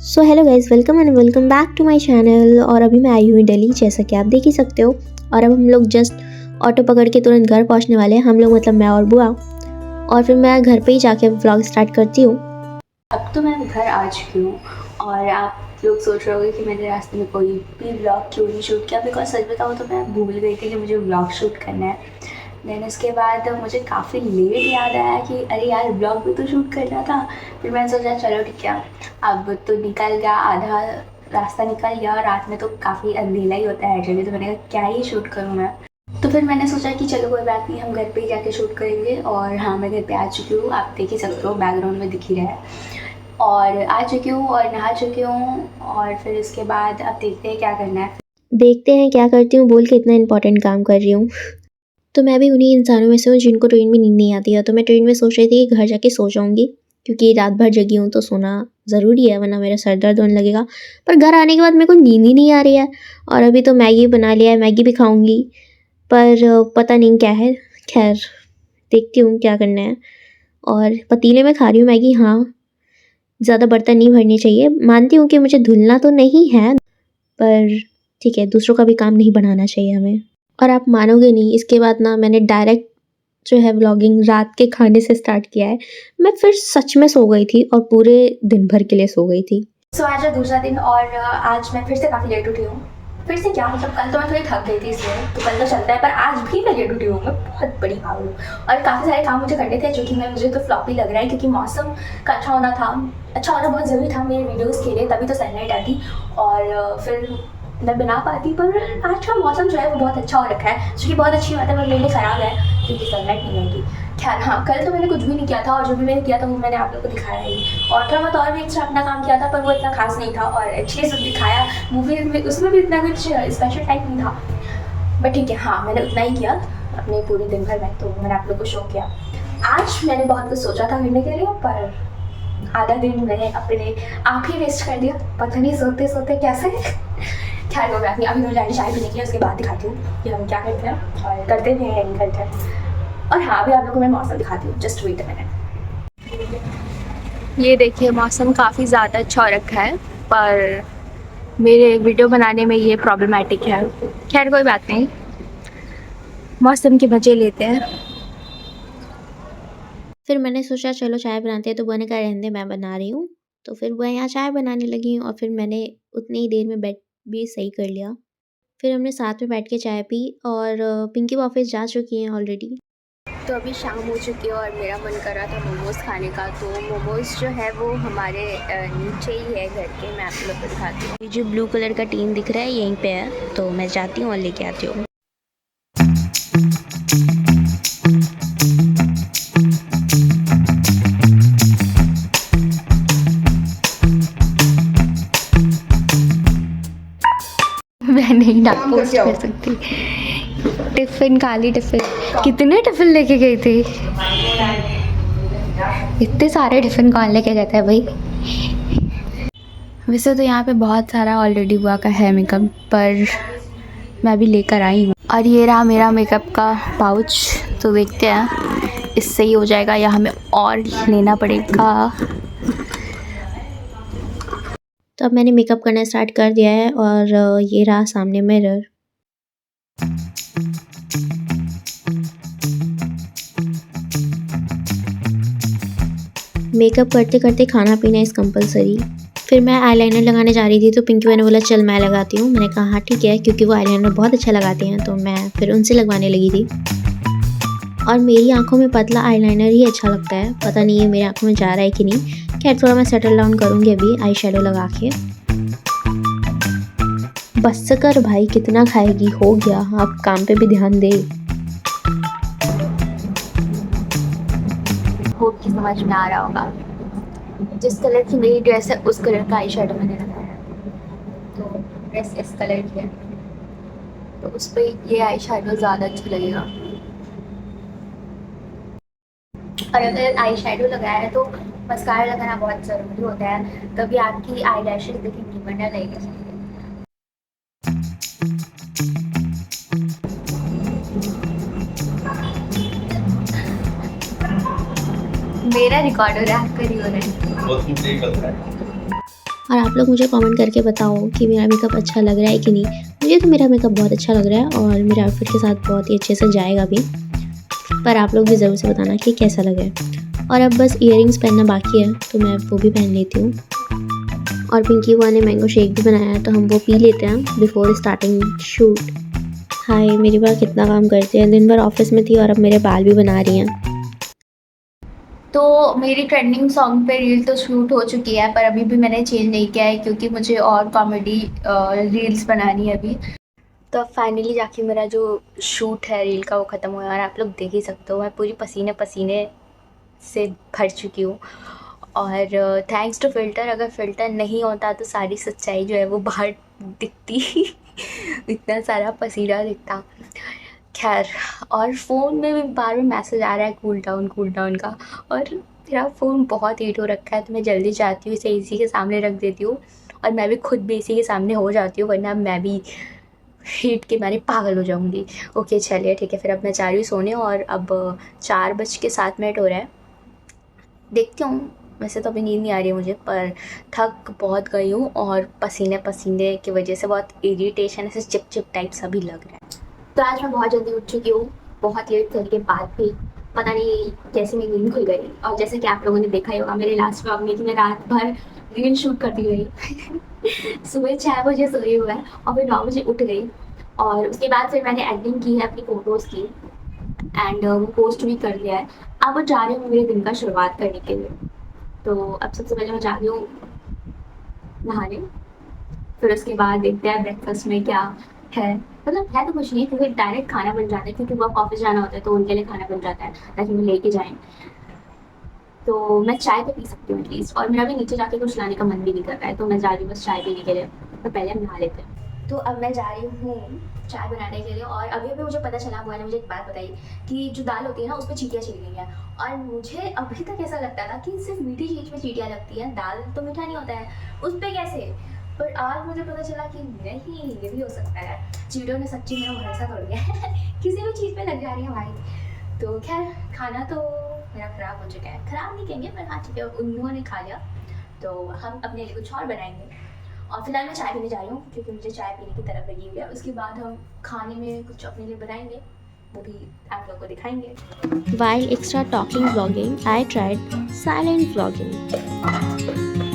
So hello guys, welcome and welcome back to my channel. और अभी मैं आई हुई दिल्ली, जैसा कि आप देख ही सकते हो। और अब हम लोग जस्ट ऑटो पकड़ के तुरंत घर पहुंचने वाले हैं। हम लोग मतलब मैं और बुआ। और फिर मैं घर पे ही जाके व्लॉग स्टार्ट करती हूँ। अब तो मैं घर आ चुकी हूँ और आप लोग सोच रहे होंगे कि मैंने रास्ते में कोई भी व्लॉग क्यों नहीं शूट किया। बिकॉज सच बताऊँ तो मैं भूल गई थी कि मुझे व्लॉग शूट करना है। देन उसके बाद मुझे काफ़ी लेट याद आया कि अरे यार व्लॉग भी तो शूट करना था। फिर मैंने सोचा चलो ठीक है, अब तो निकल गया, आधा रास्ता निकल गया। रात में तो काफ़ी अंधेरा ही होता है हर जगह, तो मैंने कहा क्या ही शूट करूँ मैं। तो फिर मैंने सोचा कि चलो कोई बात नहीं, हम घर पे ही जाके शूट करेंगे। और हाँ, मैं घर पे आ चुकी हूँ, आप देख ही सकते हो, बैकग्राउंड में दिख ही रहा है। और आ चुकी हूँ और नहा चुकी हूँ। और फिर उसके बाद अब देखते हैं क्या करना है। देखते हैं क्या करती हूँ बोल के इतना इंपॉर्टेंट काम कर रही हूँ। तो मैं भी उन्हीं इंसानों में से हूँ जिनको ट्रेन में नींद नहीं आती है। तो मैं ट्रेन में सोच रही थी कि घर जाके सो जाऊँगी, क्योंकि रात भर जगी हूँ तो सोना ज़रूरी है, वरना मेरा सर दर्द होने लगेगा। पर घर आने के बाद मेरे को नींद ही नहीं आ रही है। और अभी तो मैगी बना लिया है, मैगी भी खाऊंगी, पर पता नहीं क्या है। खैर, देखती हूँ क्या करना है। और पतीले में खा रही हूँ मैगी। हाँ, ज़्यादा बर्तन नहीं भरने चाहिए। मानती हूँ कि मुझे धुलना तो नहीं है, पर ठीक है, दूसरों का भी काम नहीं बढ़ाना चाहिए हमें। और आप मानोगे नहीं, इसके बाद ना मैंने डायरेक्ट जो है व्लॉगिंग रात के खाने से स्टार्ट किया है। मैं फिर सच में सो गई थी और पूरे दिन भर के लिए सो गई थी। सो आज है दूसरा दिन और आज मैं फिर से काफ़ी लेट उठी हूँ। फिर से क्या मतलब, कल तो मैं थोड़ी थक गई थी इसलिए, तो कल तो चलता है, पर आज भी मैं लेट उठी हूँ। मैं बहुत बड़ी पागल हूँ और काफ़ी सारे काम मुझे करने थे, जो कि मुझे तो फ्लॉपी लग रहा है, क्योंकि मौसम का अच्छा होना था। अच्छा होना बहुत ज़रूरी था मेरे वीडियोज़ के लिए, तभी तो सनलाइट आती और फिर मैं बना पाती। पर आज का मौसम जो है वो बहुत अच्छा हो रखा है, जो कि बहुत अच्छी बात है, पर मेरे लिए ख़राब है क्योंकि सनलाइट नहीं आएगी। खैर हाँ, कल तो मैंने कुछ भी नहीं किया था और जो भी मैंने किया था वो मैंने आप लोगों को दिखाया ही। और थोड़ा बहुत और भी एक्स्ट्रा अपना काम किया था, पर वो इतना खास नहीं था। और एक्चुअली सब दिखाया मूवी में, उसमें भी इतना कुछ स्पेशल टाइप नहीं था। बट ठीक है, हाँ मैंने उतना ही किया अपने पूरे दिन भर में, तो मैंने आप लोग को शो किया। आज मैंने बहुत कुछ सोचा था करने के लिए, पर आधा दिन मैंने अपने आप ही वेस्ट कर दिया, पता नहीं सोते सोते कैसे। खैर वो बात नहीं, अभी मुझे चाय पीने के लिए, उसके बाद दिखाती हूँ कि हम क्या करते हैं और करते भी हैं या नहीं करते हैं। और हाँ, अभी आप लोगों को मैं मौसम दिखाती हूँ, जस्ट वेट अ मिनट। ये देखिए, मौसम काफ़ी ज़्यादा अच्छा हो रखा है, पर मेरे वीडियो बनाने में ये प्रॉब्लमेटिक है। खैर कोई बात नहीं, मौसम के मज़े लेते हैं। फिर मैंने सोचा चलो चाय बनाते हैं, तो बुआ ने कहा रहने दे, मैं बना रही हूँ। तो फिर बुआ यहाँ चाय बनाने लगी और फिर मैंने उतनी ही देर में बेड भी सही कर लिया। फिर हमने साथ में बैठ के चाय पी और पिंकी ऑफिस जा चुकी हैं ऑलरेडी। तो अभी शाम हो चुकी है और मेरा मन कर रहा था मोमोज़ खाने का। तो मोमोज़ जो है वो हमारे नीचे ही है घर के, मैं आप लोग को दिखाती हूँ। ये जो ब्लू कलर का टीन दिख रहा है यहीं पे है, तो मैं जाती हूँ और लेके आती हूँ। मैं नहीं ना पोस्ट कर सकती। टिफ़िन, खाली टिफ़िन, कितने टिफ़िन लेके गई थी? इतने सारे टिफ़िन कौन लेके गए थे भाई? वैसे तो यहाँ पे बहुत सारा ऑलरेडी हुआ का है मेकअप, पर मैं भी लेकर आई हूँ। और ये रहा मेरा मेकअप का पाउच, तो देखते हैं इससे ही हो जाएगा या हमें और लेना पड़ेगा। तो अब मैंने मेकअप करना स्टार्ट कर दिया है और ये रहा सामने मिरर। मेकअप करते करते खाना पीना इज़ कंपलसरी। फिर मैं आईलाइनर लगाने जा रही थी, तो पिंकी मैंने बोला चल मैं लगाती हूँ। मैंने कहा हाँ ठीक है, क्योंकि वो आईलाइनर बहुत अच्छा लगाते हैं, तो मैं फिर उनसे लगवाने लगी थी। और मेरी आंखों में पतला आईलाइनर ही अच्छा लगता है, पता नहीं ये मेरी आंखों में जा रहा है कि नहीं। खैर थोड़ा मैं सेटल डाउन करूँगी अभी आई शेडो लगा के। बस कर भाई, कितना खाएगी, हो गया, आप काम पे भी ध्यान दे। होप कि समझ में आ रहा होगा। जिस कलर की मेरी ड्रेस है उस कलर का आई शेडो मैंने लगाया है। तो ड्रेस इस कलर की है, तो उस पर ये आई शेडो ज़्यादा अच्छा लगेगा। और अगर आई शेडो लगाया है तो मस्कारा लगाना बहुत ज़रूरी होता है, तभी आपकी आई लैशेज दिखेंगी, वरना नहीं दिखेंगी। मेरा रिकॉर्ड हो रहा है, आपका नहीं हो रहा है। और आप लोग मुझे कमेंट करके बताओ कि मेरा मेकअप अच्छा लग रहा है कि नहीं। मुझे तो मेरा मेकअप बहुत अच्छा लग रहा है और मेरे आउटफिट के साथ बहुत ही अच्छे से जाएगा भी। पर आप लोग भी ज़रूर से बताना कि कैसा लगा है। और अब बस इयररिंग्स पहनना बाकी है, तो मैं वो भी पहन लेती हूँ। और पिंकी बुआ ने मैंगो शेक भी बनाया है, तो हम वो पी लेते हैं बिफोर स्टार्टिंग शूट। हाय, मेरी बुआ कितना काम करती है, दिन भर ऑफिस में थी और अब मेरे बाल भी बना रही हैं। तो मेरी ट्रेंडिंग सॉन्ग पे रील तो शूट हो चुकी है, पर अभी भी मैंने चेंज नहीं किया है क्योंकि मुझे और कॉमेडी रील्स बनानी है अभी। तो अब फाइनली जाके मेरा जो शूट है रील का वो ख़त्म हुआ है और आप लोग देख ही सकते हो मैं पूरी पसीने पसीने से भर चुकी हूँ। और थैंक्स टू फ़िल्टर, अगर फ़िल्टर नहीं होता तो सारी सच्चाई जो है वो बाहर दिखती इतना सारा पसीना दिखता। खैर, और फ़ोन में भी बार बार मैसेज आ रहा है कूल डाउन का। और मेरा फ़ोन बहुत हीट हो रखा है, तो मैं जल्दी चाहती हूँ इसे एसी के सामने रख देती हूँ और मैं भी खुद भी एसी के सामने हो जाती हूँ, वरना मैं भी हीट के मारे पागल हो जाऊँगी। ओके चलिए ठीक है, फिर अब मैं जा रही हूँ सोने और अब 4:07 हो रहा है। देखती हूँ, वैसे तो अभी नींद नहीं आ रही है मुझे, पर थक बहुत गई हूँ और पसीने पसीने की वजह से बहुत इरिटेशन ऐसे चिप टाइप सा भी लग रहा है। तो आज मैं बहुत जल्दी उठ चुकी हूँ, बहुत लेट करने के बाद भी। पता नहीं कैसे मेरी नींद खुल गई और जैसे कि आप लोगों ने देखा ही होगा मेरे लास्ट व्लॉग में कि मैं रात भर रील शूट करती रही सुबह 6 बजे सोई हुआ है और फिर 9 बजे उठ गई। और उसके बाद फिर मैंने एडिटिंग की है अपनी फ़ोटोज़ की एंड वो पोस्ट भी कर दिया है। अब जा रही हूँ मेरे दिन का शुरुआत करने के लिए। तो अब सबसे पहले मैं जा रही हूँ नहाने, फिर उसके बाद देखते हैं ब्रेकफास्ट में क्या है। मतलब है तो कुछ नहीं क्योंकि डायरेक्ट खाना बन जाता है, क्योंकि वर्क ऑफिस जाना होता है तो उनके लिए खाना बन जाता है ताकि वो लेके जाएं। तो मैं चाय तो पी सकती हूँ एटलीस्ट, और मेरा भी नीचे जाके कुछ लाने का मन भी नहीं कर रहा है, तो मैं जा रही हूँ बस चाय पीने के लिए। तो पहले हम नहा लेते हैं। तो अब मैं जा रही हूँ चाय बनाने के लिए, और अभी अभी मुझे पता चला, बुआ ने मुझे एक बात बताई कि जो दाल होती है ना उस पर चींटियाँ चली गई हैं। और मुझे अभी तक ऐसा लगता था कि सिर्फ मीठी चीज़ में चींटियाँ लगती हैं, दाल तो मीठा नहीं होता है, उस पर कैसे। पर आज मुझे पता चला कि नहीं, ये भी हो सकता है। चींटियों ने सच्ची मेरा भरोसा तोड़ दिया है किसी भी चीज़ पे लग जा रही है हमारी। तो खैर, खाना तो मेरा ख़राब हो चुका है, ख़राब नहीं कहेंगे पर हाँ ठीक है, उन्होंने खा लिया। तो हम अपने लिए कुछ और बनाएंगे। और फिलहाल मैं चाय पीने जा रही हूँ क्योंकि मुझे चाय पीने की तरफ लगी हुई है। उसके बाद हम खाने में कुछ अपने लिए बनाएंगे, वो भी आप लोग को दिखाएंगे। While extra talking vlogging, I tried silent vlogging.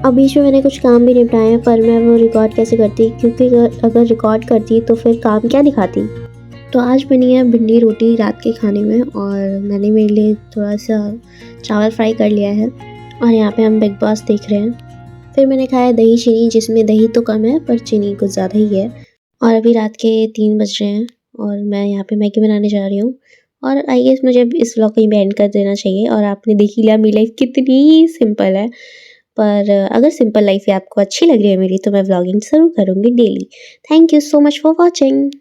अब बीच में मैंने कुछ काम भी निपटाए हैं, पर मैं वो रिकॉर्ड कैसे करती, क्योंकि अगर रिकॉर्ड करती तो फिर काम क्या दिखाती। तो आज बनी है भिंडी रोटी रात के खाने में, और मैंने मेरे लिए थोड़ा सा चावल फ्राई कर लिया है। और यहाँ पे हम बिग बॉस देख रहे हैं। फिर मैंने खाया दही चीनी, जिसमें दही तो कम है पर चीनी कुछ ज़्यादा ही है। और अभी रात के 3 बज रहे हैं और मैं यहाँ पे मैगी बनाने जा रही हूँ। और आई गेस मुझे इस व्लॉग को यहीं पे एंड कर देना चाहिए। और आपने देख ही लिया मेरी लाइफ कितनी सिंपल है, पर अगर सिंपल लाइफ आपको अच्छी लग रही है मेरी तो मैं व्लॉगिंग ज़रूर करूँगी daily. Thank you so much for watching.